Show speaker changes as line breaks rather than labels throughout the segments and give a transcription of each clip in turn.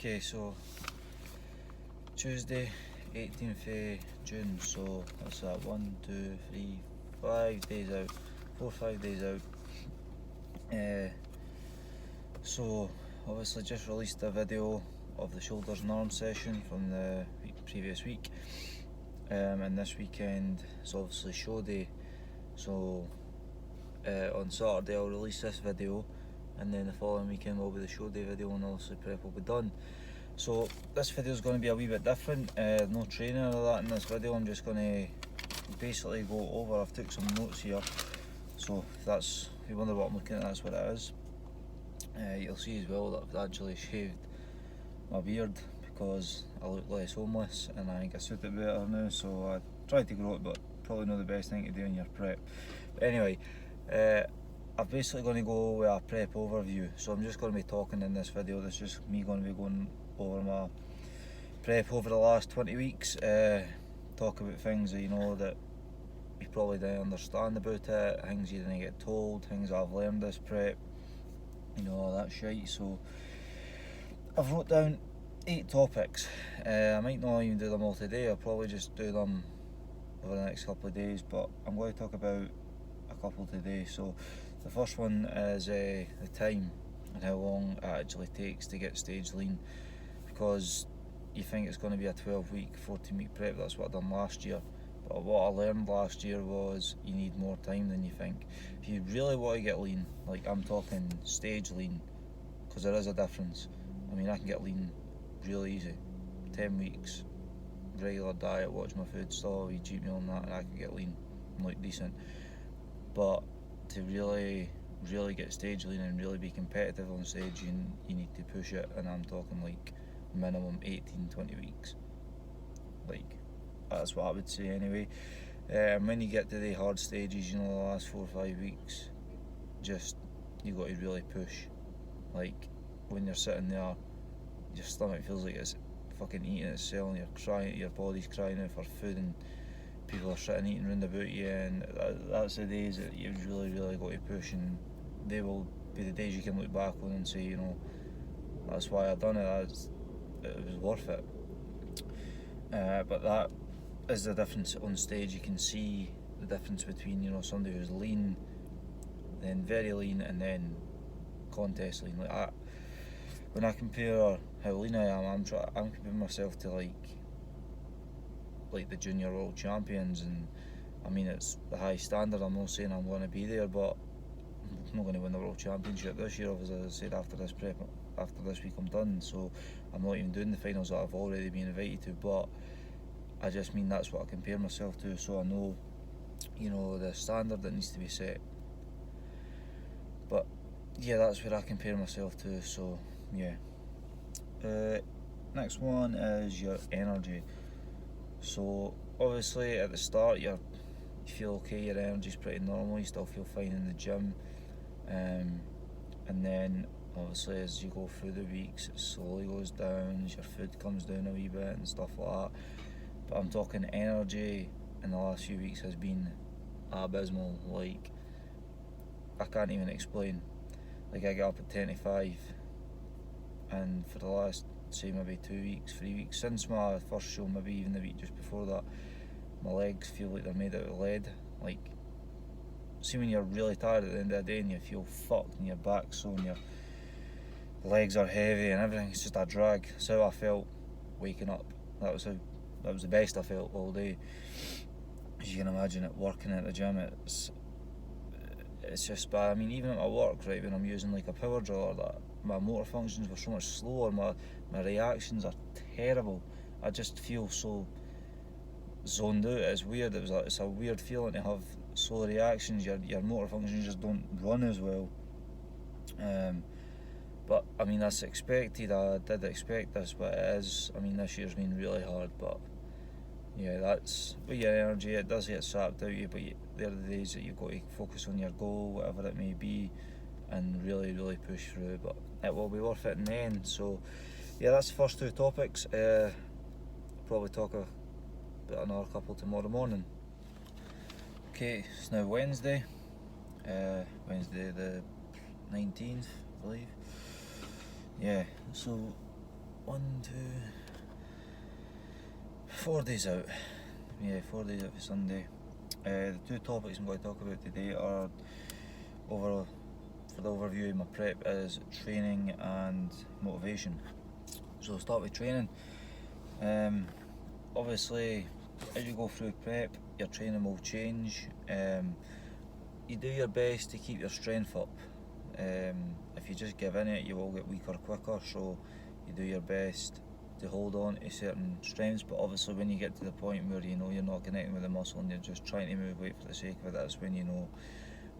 Okay, so Tuesday, 18th of June, so that's that 1, 2, 3, 5 days out, 4 5 days out. So obviously just released a video of the shoulders and arms session from the previous week, and this weekend is obviously show day, so on Saturday I'll release this video, and then the following weekend will be the show day video, and obviously prep will be done. So this video is going to be a wee bit different, no training or that in this video. I'm just going to basically go over, I've took some notes here, so if you wonder what I'm looking at, that's what it is. You'll see as well that I've actually shaved my beard because I look less homeless and I think I suit it better now, so I tried to grow it, but probably not the best thing to do in your prep. But anyway, I'm basically going to go with a prep overview, so I'm just going to be talking in this video. This is me going to be going over my prep over the last 20 weeks, talk about things that you know that you probably didn't understand about it, things you didn't get told, things that I've learned this prep, you know, all that shite. So I've wrote down 8 topics. I might not even do them all today, I'll probably just do them over the next couple of days, but I'm going to talk about a couple today. So the first one is the time and how long it actually takes to get stage lean, because you think it's going to be a 12-week, 14-week prep. That's what I done last year, but what I learned last year was you need more time than you think. If you really want to get lean, like I'm talking stage lean, because there is a difference. I mean, I can get lean really easy, 10 weeks, regular diet, watch my food, still have a cheat meal and that, and I can get lean, like decent. But to really get stage lean and really be competitive on stage, you need to push it, and I'm talking like minimum 18-20 weeks. Like, that's what I would say anyway. When you get to the hard stages, you know, the last 4 or 5 weeks, just you got to really push. Like when you're sitting there, your stomach feels like it's fucking eating itself, and you're crying, your body's crying out for food, and people are sitting eating round about you, and that's the days that you've really got to push, and they will be the days you can look back on and say, you know, that's why I done it, it was worth it. But that is the difference on stage. You can see the difference between, you know, somebody who's lean, then very lean, and then contest lean. Like when I compare how lean I am, I'm comparing myself to like the junior world champions, and I mean, it's the high standard. I'm not saying I'm going to be there, but I'm not going to win the world championship this year, as I said. After this week I'm done, so I'm not even doing the finals that I've already been invited to, but I just mean that's what I compare myself to, so I know, you know, the standard that needs to be set. But yeah, that's where I compare myself to, so yeah. Next one is your energy. So obviously at the start you feel okay, your energy's pretty normal, you still feel fine in the gym, and then obviously as you go through the weeks it slowly goes down, as your food comes down a wee bit and stuff like that. But I'm talking energy in the last few weeks has been abysmal. Like, I can't even explain. Like, I get up at 10 to 5, and for the last, say, maybe 2 weeks, 3 weeks, since my first show, maybe even the week just before that, my legs feel like they're made out of lead. Like, see when you're really tired at the end of the day and you feel fucked and your back's sore and your legs are heavy and everything's just a drag. That's how I felt waking up. That was the best I felt all day. As you can imagine, it working at the gym, it's just bad. I mean, even at my work, right, when I'm using like a power driller, that my motor functions were so much slower, my reactions are terrible. I just feel so zoned out. It's weird. It's a weird feeling to have slow reactions. Your motor functions just don't run as well. But I mean, that's expected. I did expect this, but it is. I mean, this year's been really hard, but yeah, that's with your energy. It does get sapped out of you, but they're the days that you've got to focus on your goal, whatever it may be, and really push through. But it will be worth it in the end. So yeah, that's the first 2 topics. Probably talk about another couple tomorrow morning. Okay, it's now Wednesday the 19th, I believe. Yeah, so 4 days out. Yeah, 4 days out for Sunday. The two topics I'm going to talk about today are for the overview of my prep is training and motivation. So I'll start with training. Obviously, as you go through prep, your training will change. You do your best to keep your strength up. If you just give in it, you will get weaker quicker, so you do your best to hold on to certain strengths, but obviously when you get to the point where you know you're not connecting with the muscle and you're just trying to move weight for the sake of it, that's when you know,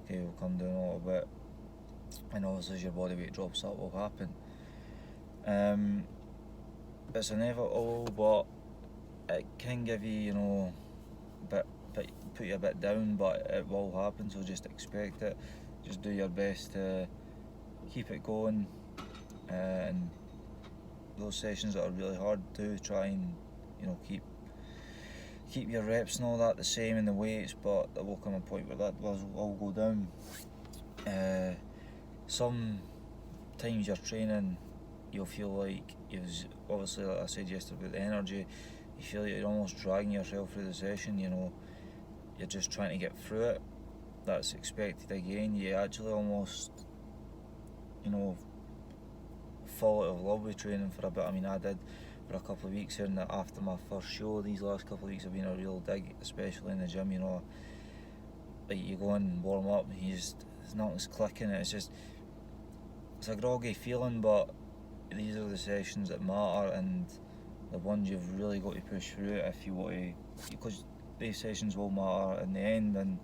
okay, we'll come down a little bit, and obviously as your body weight drops, that will happen. It's inevitable, but it can give you, put you a bit down, but it will happen, so just expect it. Just do your best to keep it going, and those sessions that are really hard to try and keep your reps and all that the same in the weights, but there will come a point where that will all go down. Sometimes you're training, you'll feel like obviously, like I said yesterday about the energy, you feel like you're almost dragging yourself through the session, you're just trying to get through it. That's expected again. You actually almost fall out of love with training for a bit. I mean, I did for a couple of weeks here, and after my first show, these last couple of weeks have been a real dig, especially in the gym. Like you go in, warm up, there's nothing's clicking. It's a groggy feeling, but these are the sessions that matter, and the ones you've really got to push through it if you want to, because these sessions will matter in the end, and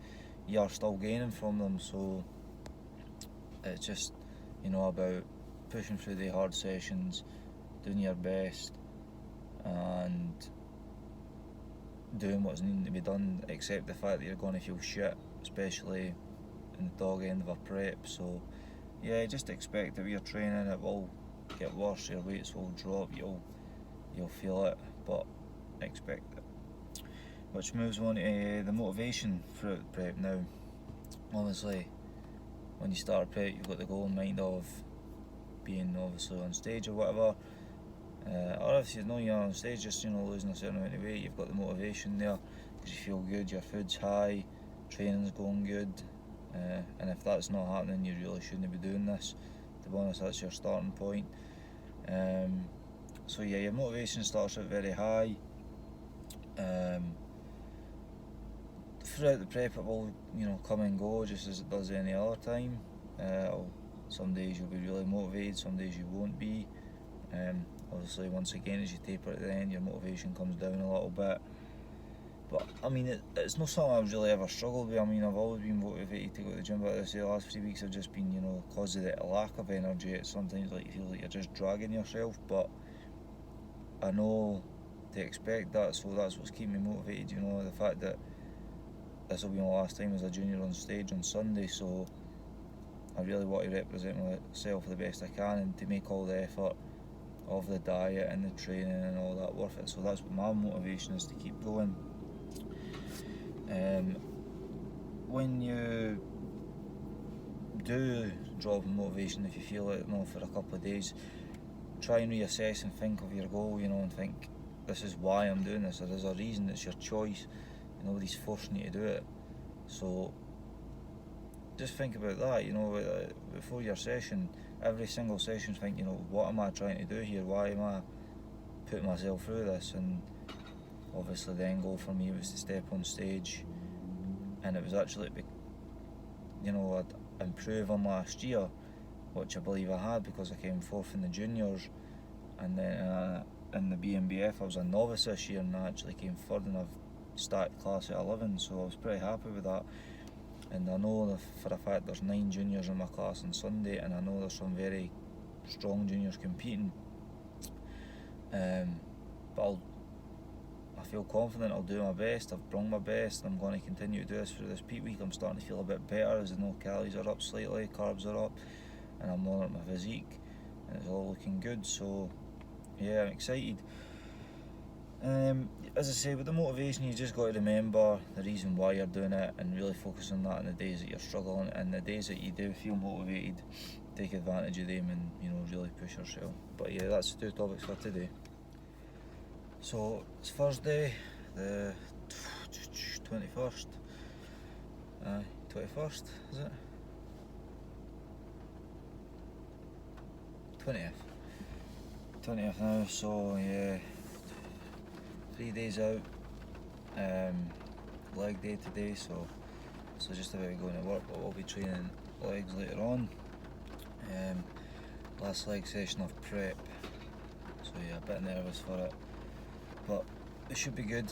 you're still gaining from them. So it's just about pushing through the hard sessions, doing your best, and doing what's needing to be done. Accept the fact that you're going to feel shit, especially in the dog end of a prep. So yeah, just expect that with your training it will get worse, your weights will drop, you'll feel it, but expect it. Which moves on to the motivation throughout the prep. Now, obviously, when you start a prep, you've got the goal in mind of being obviously on stage or whatever, or if you're on stage, just losing a certain amount of weight. You've got the motivation there because you feel good, your food's high, training's going good, and if that's not happening, you really shouldn't be doing this. To be honest, that's your starting point. So yeah, your motivation starts out very high. Throughout the prep, it will come and go just as it does any other time. Some days you'll be really motivated, some days you won't be. Obviously, once again, as you taper at the end, your motivation comes down a little bit. But I mean, it's not something I've really ever struggled with. I mean, I've always been motivated to go to the gym, but the last 3 weeks have just been, because of the lack of energy. It's sometimes like you feel like you're just dragging yourself, but I know to expect that, so that's what's keeping me motivated. The fact that this will be my last time as a junior on stage on Sunday, so I really want to represent myself the best I can and to make all the effort of the diet and the training and all that worth it. So that's what my motivation is, to keep going. When you do drop in motivation, if you feel it for a couple of days, try and reassess and think of your goal, and think, this is why I'm doing this. There is a reason, it's your choice. Nobody's forcing you to do it. So just think about that, before your session, every single session, think, what am I trying to do here? Why am I putting myself through this? And obviously the end goal for me was to step on stage, and it was actually I'd improve on last year, which I believe I had, because I came fourth in the juniors, and then in the BMBF I was a novice this year, and I actually came third, and I've started class at 11, so I was pretty happy with that. And I know for a fact there's 9 juniors in my class on Sunday, and I know there's some very strong juniors competing, but I feel confident I'll do my best. I've brung my best, and I'm going to continue to do this through this peak week. I'm starting to feel a bit better, as I know calories are up slightly, carbs are up, and I'm lowering my physique, and it's all looking good. So yeah, I'm excited. As I say, with the motivation, you just got to remember the reason why you're doing it and really focus on that in the days that you're struggling, and the days that you do feel motivated, take advantage of them and, you know, really push yourself. But yeah, that's the 2 topics for today. So it's Thursday, the 21st. 21st, is it? 20th now, so yeah, 3 days out, leg day today, so just about going to work, but we'll be training legs later on. Last leg session of prep, so yeah, a bit nervous for it, but it should be good.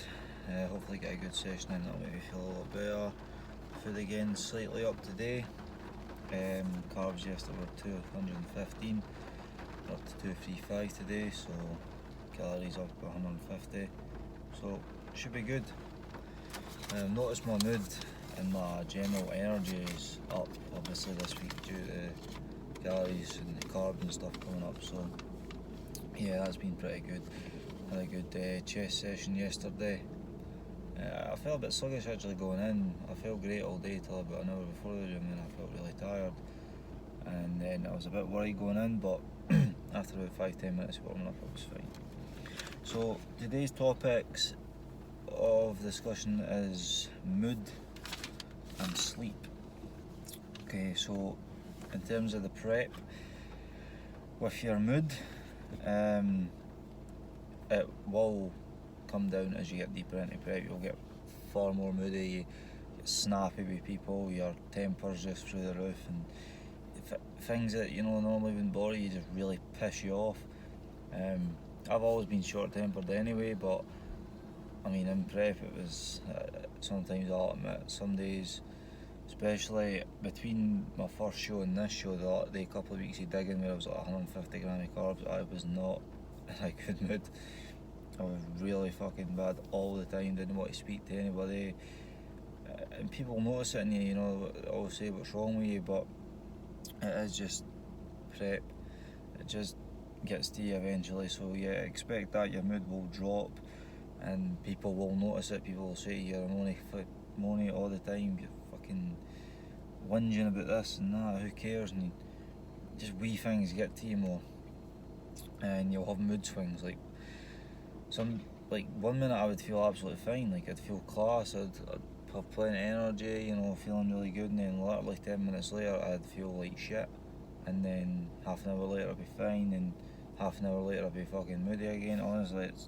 Hopefully get a good session in, that'll make me feel a little better. Food again slightly up today. Carbs yesterday were 215, up to 235 today, so calories up 150, so should be good. Noticed my mood and my general energy is up obviously this week due to calories and the carbs and stuff coming up, so yeah, that's been pretty good. Had a good chest session yesterday. I felt a bit sluggish actually going in. I felt great all day till about an hour before the gym, and I felt really tired, and then I was a bit worried going in, but after about 5-10 minutes warming up, it was fine. So today's topics of discussion is mood and sleep. Okay, so in terms of the prep, with your mood, it will come down as you get deeper into prep. You'll get far more moody, you get snappy with people, your temper's just through the roof, and things that, you know, normally wouldn't bother you just really piss you off. I've always been short-tempered anyway, but I mean, in prep it was sometimes, I'll admit, some days, especially between my first show and this show, the couple of weeks of digging where I was like 150 gram of carbs, I was not in a good mood. I was really fucking bad all the time, didn't want to speak to anybody, and people notice it in you, you know, always say what's wrong with you, but it is just prep, it just gets to you eventually. So yeah, expect that your mood will drop and people will notice it. People will say you're moaning all the time, you're fucking whinging about this and that, who cares, and just wee things get to you more, and you'll have mood swings. Like 1 minute I would feel absolutely fine, like I'd feel class, I'd have plenty of energy, you know, feeling really good, and then literally 10 minutes later I'd feel like shit, and then half an hour later I'd be fine, and half an hour later I'd be fucking moody again. Honestly, it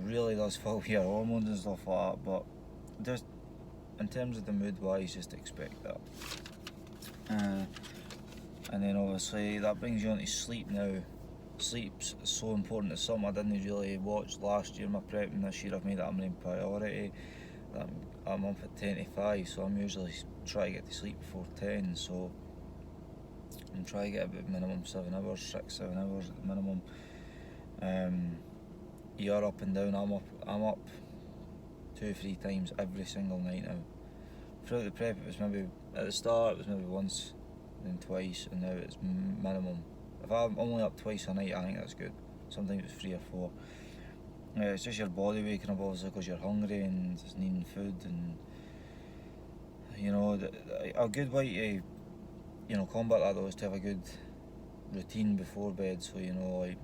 really does fuck with your hormones and stuff like that, but just in terms of the mood wise, just expect that. And then obviously that brings you on to sleep now. Sleep's so important. It's something I didn't really watch last year, my prep, and this year I've made that a main priority. I'm up at 10 to 5, so I'm usually trying to get to sleep before 10, so I'm trying to get about minimum 7 hours, 6-7 hours at the minimum. You're up and down, I'm up 2-3 times every single night now. Throughout the prep, it was maybe, at the start it was maybe once, then twice, and now it's minimum. If I'm only up twice a night, I think that's good. Sometimes it's 3 or 4. It's just your body waking up obviously because you're hungry and just needing food, and you know, a good way to, you know, combat that though is to have a good routine before bed. So, you know, like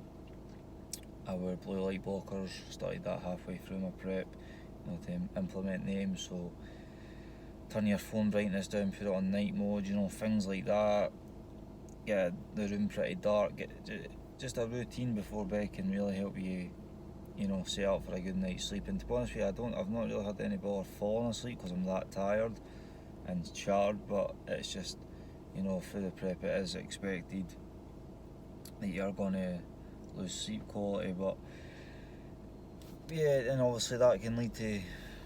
I wear blue light blockers, started that halfway through my prep, you know, to implement them. So turn your phone brightness down, put it on night mode, you know, things like that. Get the room pretty dark. Just a routine before bed can really help you, you know, set up for a good night's sleep. And to be honest with you, I've not really had any bother falling asleep because I'm that tired and shattered, but it's just, you know, through the prep it is expected that you're going to lose sleep quality. But yeah, and obviously that can lead to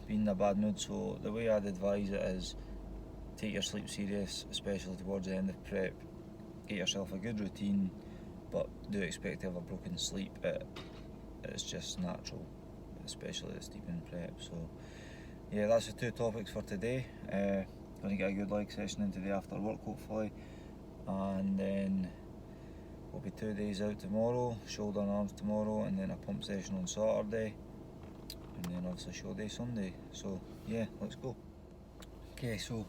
being in a bad mood. So the way I'd advise it is take your sleep serious, especially towards the end of prep. Get yourself a good routine, but do expect to have a broken sleep. It's just natural, especially this deep in prep. So yeah, that's the 2 topics for today. Going to get a good leg session in today after work hopefully, and then we'll be 2 days out tomorrow, shoulder and arms tomorrow, and then a pump session on Saturday, and then obviously show day Sunday. So yeah, let's go. Okay, so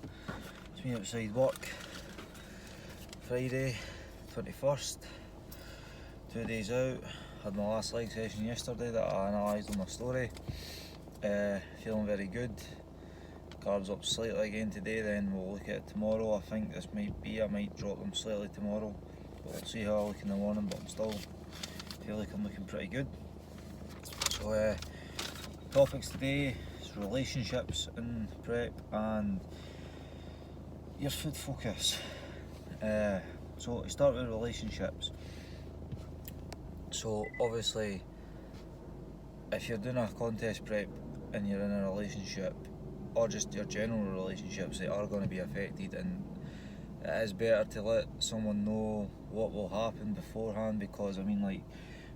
it's me outside work, Friday 21st, 2 days out. Had my last leg session yesterday that I analysed on my story. Feeling very good. Carbs up slightly again today, then we'll look at it tomorrow. I think this might be, I might drop them slightly tomorrow, but we'll see how I look in the morning, but I'm still feel like I'm looking pretty good. So topics today is relationships in prep and your food focus. So to start with relationships, so obviously if you're doing a contest prep and you're in a relationship, or just your general relationships, they are going to be affected, and it is better to let someone know what will happen beforehand, because I mean, like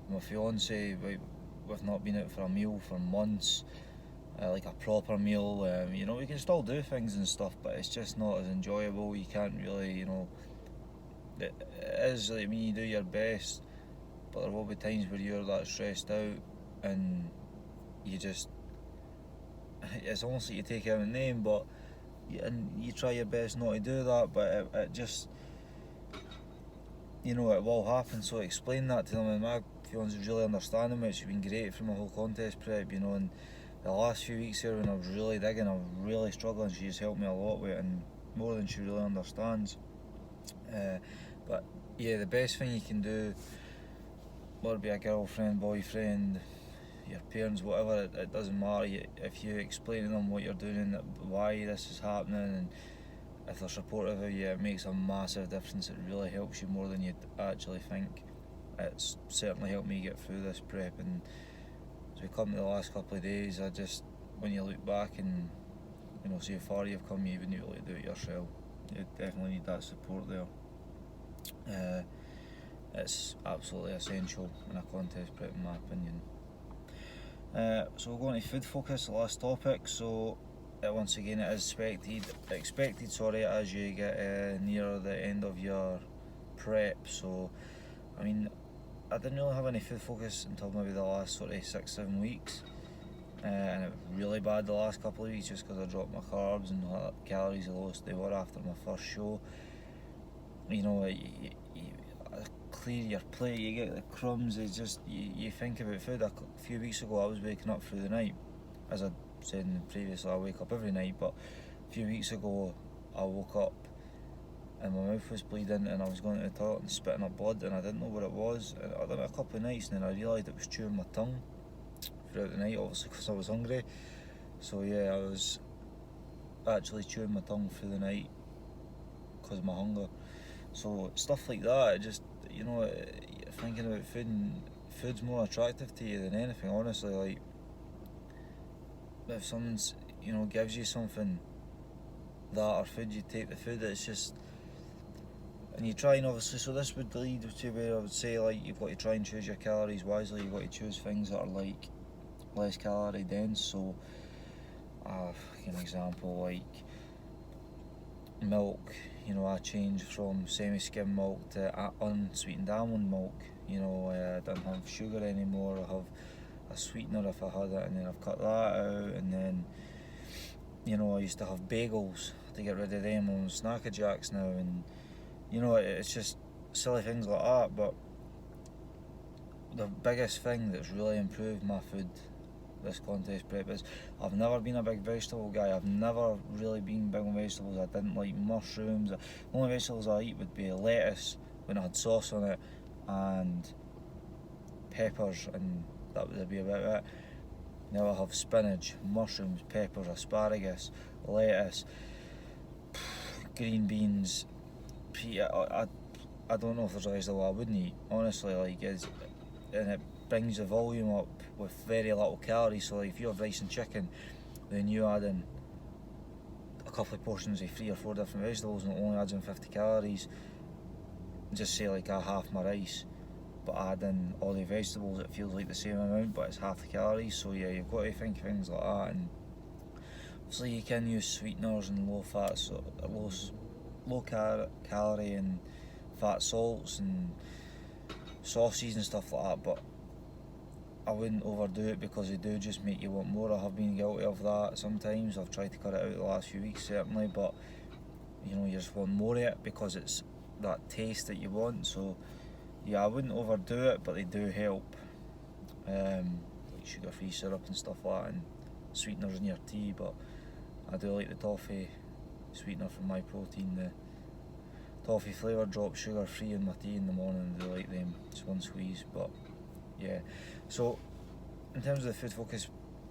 my fiance, we've not been out for a meal for months, like a proper meal. You know, we can still do things and stuff, but it's just not as enjoyable. You can't really, you know, it is like, I mean, you do your best, but there will be times where you're that stressed out and you just, it's almost like you take out a name, but you try your best not to do that, but it just, you know, it will happen. So explain that to them, and my fiance was really understanding, which has been great for my whole contest prep, you know. And the last few weeks here when I was really digging, I was really struggling, she's helped me a lot with it, and more than she really understands. But yeah, the best thing you can do, whether it be a girlfriend, boyfriend, your parents, whatever, it doesn't matter. If you explain to them what you're doing and why this is happening, and if they're supportive of you, it makes a massive difference. It really helps you more than you'd actually think. It's certainly helped me get through this prep, and as we come to the last couple of days, I just, when you look back and you know, see how far you've come, you wouldn't be able to do it yourself. You definitely need that support there. It's absolutely essential in a contest prep, in my opinion. So we're going to food focus, the last topic. So once again, it is expected as you get near the end of your prep. So I mean, I didn't really have any food focus until maybe the last sort of 6-7 weeks, and it was really bad the last couple of weeks just because I dropped my carbs and calories the lowest they were after my first show. You know, you clear your plate, you get the crumbs, it's just, you think about food. A few weeks ago I was waking up through the night, as I said previously, I wake up every night, but a few weeks ago I woke up and my mouth was bleeding and I was going to the toilet and spitting up blood, and I didn't know what it was. I done it a couple of nights and then I realised it was chewing my tongue throughout the night, obviously because I was hungry. So yeah, I was actually chewing my tongue through the night because of my hunger. So stuff like that, it just, you know, thinking about food, and food's more attractive to you than anything, honestly. Like, if someone's, you know, gives you something, that or food, you take the food. It's just, and you try, and obviously, so this would lead to where I would say, like, you've got to try and choose your calories wisely. You've got to choose things that are like less calorie dense. So an example, like milk, you know, I changed from semi-skim milk to unsweetened almond milk. You know, I don't have sugar anymore. I have a sweetener if I had it, and then I've cut that out. And then, you know, I used to have bagels to get rid of them on Snacker Jacks now, and you know, it's just silly things like that. But the biggest thing that's really improved my food this contest prep is, I've never been a big vegetable guy. I've never really been big on vegetables. I didn't like mushrooms. The only vegetables I eat would be lettuce when it had sauce on it, and peppers, and that would be about it. Now I have spinach, mushrooms, peppers, asparagus, lettuce, green beans. I don't know if there's a vegetable I wouldn't eat, honestly. Like, and it brings the volume up with very little calories. So like, if you have rice and chicken, then you add in a couple of portions of 3 or 4 different vegetables, and it only adds in 50 calories. Just say like I half my rice, but add in all the vegetables, it feels like the same amount, but it's half the calories. So yeah, you've got to think of things like that. And obviously you can use sweeteners and low fat, so low calorie and fat salts and sauces and stuff like that, but I wouldn't overdo it because they do just make you want more. I have been guilty of that sometimes. I've tried to cut it out the last few weeks certainly, but you know, you just want more of it because it's that taste that you want. So yeah, I wouldn't overdo it, but they do help. Like sugar-free syrup and stuff like that, and sweeteners in your tea. But I do like the toffee sweetener from My Protein. The toffee flavour drop sugar-free in my tea in the morning. I do like them. It's one squeeze, but yeah. So in terms of the food focus,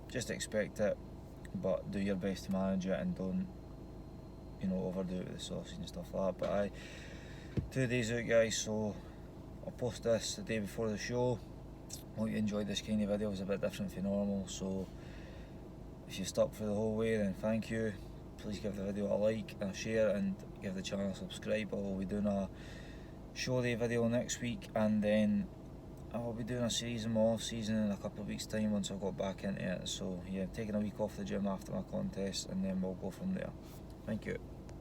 just expect it, but do your best to manage it and don't, you know, overdo it with the sausage and stuff like that. But 2 days out, guys, so I'll post this the day before the show. Hope you enjoyed this kind of video. It's a bit different from normal, so if you stuck for the whole way, then thank you. Please give the video a like and a share, and give the channel a subscribe. I'll be doing a show day video next week, and then I'll be doing a series in my off season in a couple of weeks time once I've got back into it. So yeah, taking a week off the gym after my contest, and then we'll go from there. Thank you.